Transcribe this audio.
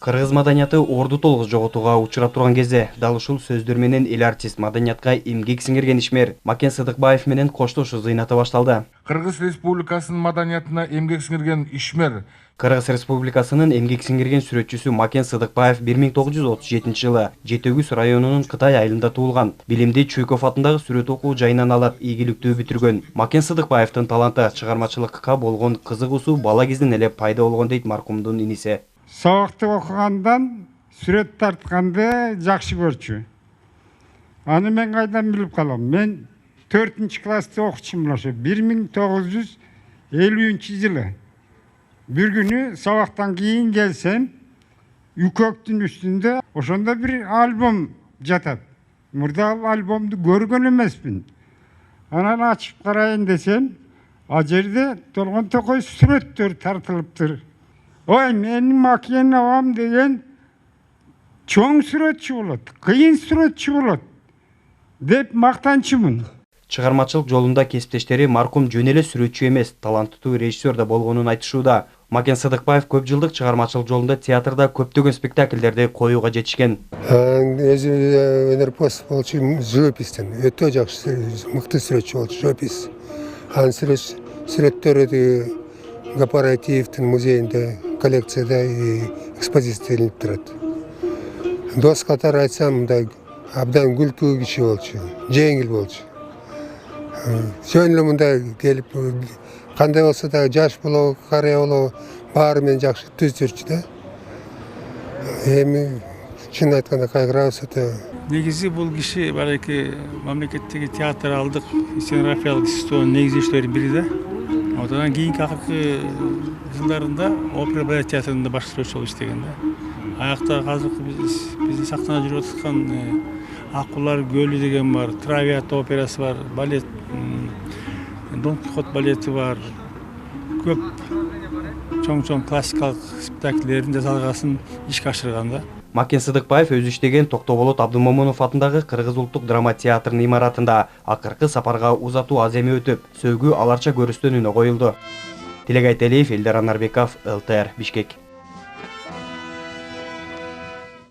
Кыргыз маданияты орду толук жоготууга учурап турган кезде дал ушул сөздөр менен эл артист маданиятка эмгек сиңирген ишмер Макен Сыдыкбаев менен коштошуу зыйнаты башталды. Кыргыз Республикасынын маданиятына эмгек сиңирген ишмер Кыргыз Республикасынын эмгек сиңирген сүрөтчүсү Макен Сыдыкбаев 1937 жылы Жетөгүз районунун Кытай айылында туулган. Билимди Чуйков атындагы сүрөт окуу жайынан алып, ийгиликтүү бүтүргөн. Макен Сыдыкбаевдин таланты, чыгармачылыкка болгон кызыгуусу бала кезинен эле пайда болгон дейт маркумдун иниси. Сабакты окугандан сүрөт тартканды жакшы көрчү. Аны мен кайдан билип калам? Мен 4-класста окучумун ошо 1950-жылы. Bir günü sabahtan giyin gelsem, yüköktün üstünde oşonda bir albüm jatat. Murda albümdü görgön emasmın. Anan açıp karayın desem, ajerde tolgon tokoy сүрөттөр tartılıptır. Oy, menin Maken ağam degen çoğun сүрөтчү болот, kıyın сүрөтчү болот dep maktanчымын. Чыгармачылык жолунда кесиптештери маркум жөн эле сүрөтчү эмес, таланттуу режиссер да болгонун айтышууда. Макен Сыдыкбаев көп жылдык чыгармачылык жолунда театрда көптөгөн спектакльдерди коюуга жетишкен. Өзү өнөрпоз болчу живопистен, өтө жакшы мыкты сүрөтчү болчу живопис. Анын сүрөттөрү Кооперативдин музейинде, коллекцияда экспозицияланып турат. Дос катары айтсам, мындай абдан күлкү киши болчу, жеңил болчу. Жөн эле мындай келип, кандай болсо да жаш болобу, карыя болобу, баары менен жакшы түз жүрчү да. Эми чын айтканда кайгырабыз өтө. Негизи бул киши балеки мамлекеттеги театралдык сценографиялык системанын негизделүүчүлөрүнүн бири да. Одан кийинки акыркы жылдарында опера балет театрында баш сүрөтчү болуп иштеген да. Аякта азыркы биздин сактанып жүрүп аткан Акулар көлү деген бар, Травиата операсы бар, балет, Дон Кихот балети бар. Көп чоң классикалык спектакльдердин жасалгасын ишке ашырган да. Макен Сыдыкбаев өзү иштеген Токтоболот Абдымомунов атындагы Кыргыз улуттук драма театрынын имаратында акыркы сапарга узатуу аз эми өтүп, сөөгү аларча көрүстөнүүнө коюлду. Тилек Айталиев, Элдар Анарбеков, ЛТР, Бишкек.